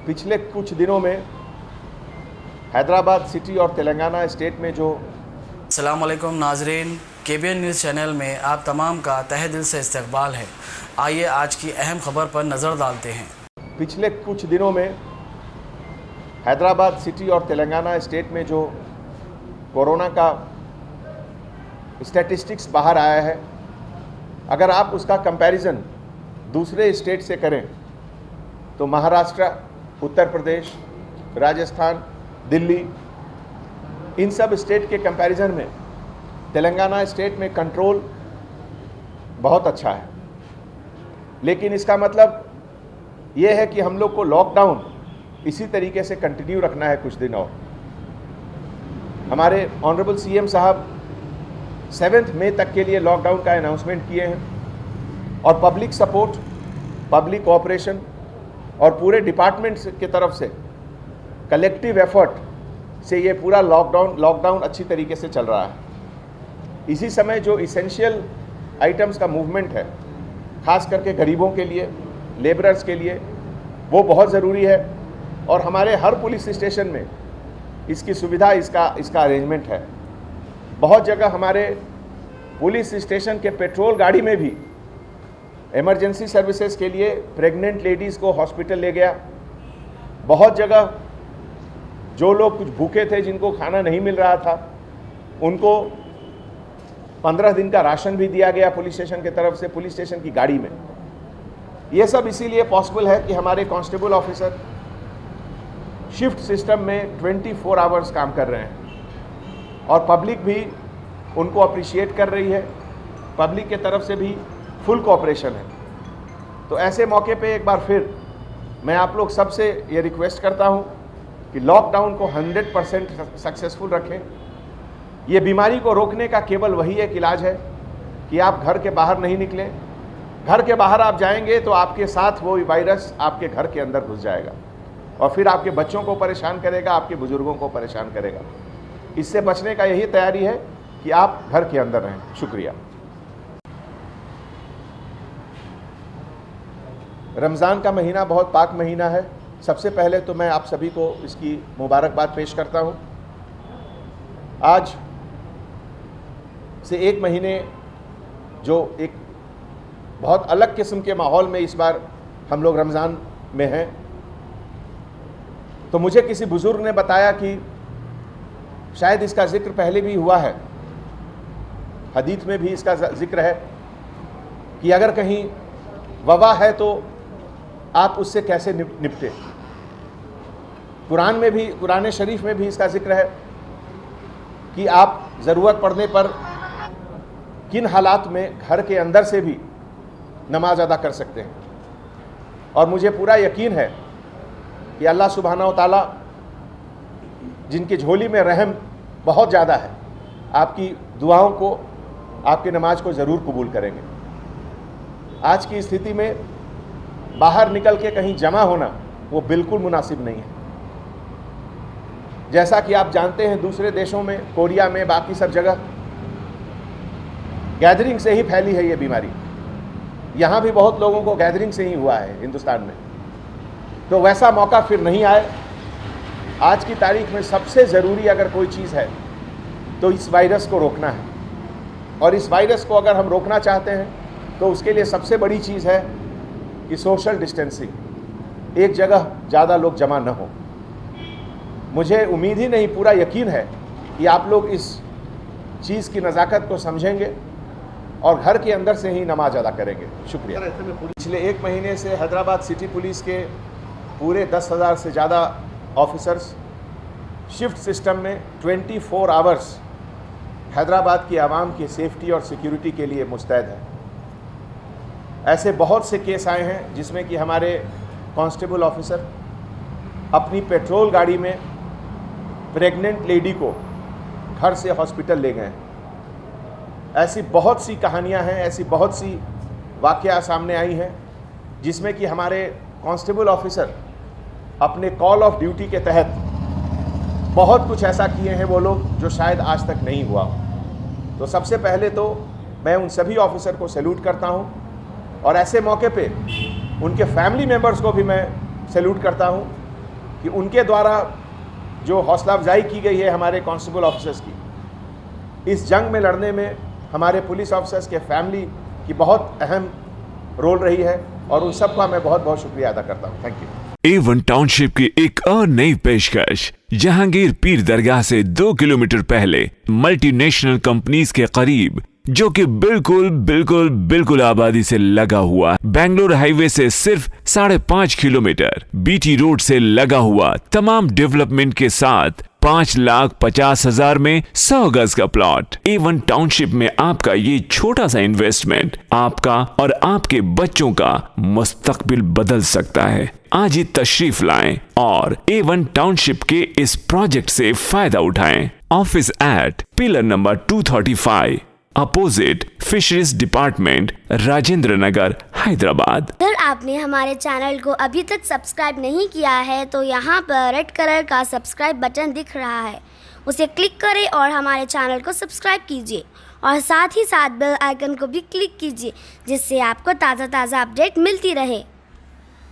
पिछले कुछ दिनों में हैदराबाद सिटी और तेलंगाना स्टेट में जो अस्सलाम वालेकुम नाजरीन, KBN न्यूज़ चैनल में आप तमाम का तहे दिल से इस्तकबाल है। आइए आज की अहम खबर पर नज़र डालते हैं। पिछले कुछ दिनों में हैदराबाद सिटी और तेलंगाना स्टेट में जो कोरोना का स्टैटिस्टिक्स बाहर आया है, अगर आप उसका कंपैरिजन दूसरे स्टेट से करें तो महाराष्ट्र, उत्तर प्रदेश, राजस्थान, दिल्ली, इन सब स्टेट के कंपैरिजन में तेलंगाना स्टेट में कंट्रोल बहुत अच्छा है। लेकिन इसका मतलब ये है कि हम लोग को लॉकडाउन इसी तरीके से कंटिन्यू रखना है कुछ दिन और। हमारे ऑनरेबल CM साहब 7 मई तक के लिए लॉकडाउन का अनाउंसमेंट किए हैं और पब्लिक सपोर्ट, पब्लिक कोऑपरेशन और पूरे डिपार्टमेंट्स की तरफ से कलेक्टिव एफर्ट से ये पूरा लॉकडाउन अच्छी तरीके से चल रहा है। इसी समय जो इसेंशियल आइटम्स का मूवमेंट है, खास करके गरीबों के लिए, लेबरर्स के लिए, वो बहुत ज़रूरी है और हमारे हर पुलिस स्टेशन में इसकी सुविधा, इसका अरेंजमेंट है। बहुत जगह हमारे पुलिस स्टेशन के पेट्रोल गाड़ी में भी इमरजेंसी सर्विसेज के लिए प्रेग्नेंट लेडीज़ को हॉस्पिटल ले गया। बहुत जगह जो लोग कुछ भूखे थे, जिनको खाना नहीं मिल रहा था, उनको 15 दिन का राशन भी दिया गया पुलिस स्टेशन की तरफ से, पुलिस स्टेशन की गाड़ी में। ये सब इसीलिए पॉसिबल है कि हमारे कांस्टेबल ऑफिसर शिफ्ट सिस्टम में 24 आवर्स काम कर रहे हैं और पब्लिक भी उनको अप्रिशिएट कर रही है। पब्लिक के तरफ से भी फुल कोऑपरेशन है। तो ऐसे मौके पे एक बार फिर मैं आप लोग सबसे ये रिक्वेस्ट करता हूँ कि लॉकडाउन को 100% सक्सेसफुल रखें। ये बीमारी को रोकने का केवल वही एक इलाज है कि आप घर के बाहर नहीं निकलें। घर के बाहर आप जाएंगे तो आपके साथ वो वायरस आपके घर के अंदर घुस जाएगा और फिर आपके बच्चों को परेशान करेगा, आपके बुजुर्गों को परेशान करेगा। इससे बचने का यही तैयारी है कि आप घर के अंदर रहें। शुक्रिया। रमज़ान का महीना बहुत पाक महीना है। सबसे पहले तो मैं आप सभी को इसकी मुबारकबाद पेश करता हूँ। आज से 1 महीने जो एक बहुत अलग किस्म के माहौल में इस बार हम लोग रमज़ान में हैं, तो मुझे किसी बुज़ुर्ग ने बताया कि शायद इसका ज़िक्र पहले भी हुआ है, हदीस में भी इसका ज़िक्र है कि अगर कहीं वबा है तो आप उससे कैसे निपटे। कुरान शरीफ में भी इसका ज़िक्र है कि आप ज़रूरत पड़ने पर किन हालात में घर के अंदर से भी नमाज अदा कर सकते हैं। और मुझे पूरा यकीन है कि अल्लाह सुब्हानहू व तआला, जिनकी झोली में रहम बहुत ज़्यादा है, आपकी दुआओं को, आपकी नमाज को ज़रूर कबूल करेंगे। आज की स्थिति में बाहर निकल के कहीं जमा होना वो बिल्कुल मुनासिब नहीं है। जैसा कि आप जानते हैं, दूसरे देशों में, कोरिया में, बाकी सब जगह गैदरिंग से ही फैली है ये बीमारी। यहाँ भी बहुत लोगों को गैदरिंग से ही हुआ है हिंदुस्तान में। तो वैसा मौका फिर नहीं आए। आज की तारीख में सबसे ज़रूरी अगर कोई चीज़ है तो इस वायरस को रोकना है। और इस वायरस को अगर हम रोकना चाहते हैं तो उसके लिए सबसे बड़ी चीज़ है कि सोशल डिस्टेंसिंग, एक जगह ज़्यादा लोग जमा न हो। मुझे उम्मीद ही नहीं, पूरा यकीन है कि आप लोग इस चीज़ की नज़ाकत को समझेंगे और घर के अंदर से ही नमाज अदा करेंगे। शुक्रिया। पिछले 1 महीने से हैदराबाद सिटी पुलिस के पूरे 10,000 से ज़्यादा ऑफिसर्स शिफ्ट सिस्टम में 24 आवर्स हैदराबाद की आवाम की सेफ्टी और सिक्योरिटी के लिए मुस्तैद है। ऐसे बहुत से केस आए हैं जिसमें कि हमारे कांस्टेबल ऑफिसर अपनी पेट्रोल गाड़ी में प्रेग्नेंट लेडी को घर से हॉस्पिटल ले गए हैं। ऐसी बहुत सी कहानियां हैं, ऐसी बहुत सी वाक़या सामने आई हैं जिसमें कि हमारे कांस्टेबल ऑफिसर अपने कॉल ऑफ ड्यूटी के तहत बहुत कुछ ऐसा किए हैं वो लोग जो शायद आज तक नहीं हुआ। तो सबसे पहले तो मैं उन सभी ऑफिसर को सैल्यूट करता हूं और ऐसे मौके पे उनके फैमिली मेम्बर्स को भी मैं सैल्यूट करता हूं कि उनके द्वारा जो हौसला अफजाई की गई है हमारे कांस्टेबल ऑफिसर्स की, इस जंग में लड़ने में हमारे पुलिस ऑफिसर्स के फैमिली की बहुत अहम रोल रही है और उन सबका मैं बहुत बहुत शुक्रिया अदा करता हूँ। Thank you. A1 टाउनशिप की एक और नई पेशकश। जहांगीर पीर दरगाह से 2 किलोमीटर पहले मल्टीनेशनल कंपनीज के करीब, जो कि बिल्कुल आबादी से लगा हुआ, बेंगलोर हाईवे से सिर्फ 5.5 किलोमीटर, बीटी रोड से लगा हुआ, तमाम डेवलपमेंट के साथ 5,50,000 में 100 गज का प्लॉट। A1 टाउनशिप में आपका ये छोटा सा इन्वेस्टमेंट आपका और आपके बच्चों का मुस्तकबिल बदल सकता है। आज ही तशरीफ लाएं और A1 टाउनशिप के इस प्रोजेक्ट से फायदा उठाएं। Office at pillar number 235 opposite fisheries department, Rajendra Nagar, Hyderabad. अगर आपने हमारे चैनल को अभी तक सब्सक्राइब नहीं किया है तो यहाँ पर रेड कलर का सब्सक्राइब बटन दिख रहा है, उसे क्लिक करें और हमारे चैनल को सब्सक्राइब कीजिए और साथ ही साथ बेल आइकन को भी क्लिक कीजिए, जिससे आपको ताज़ा अपडेट मिलती रहे।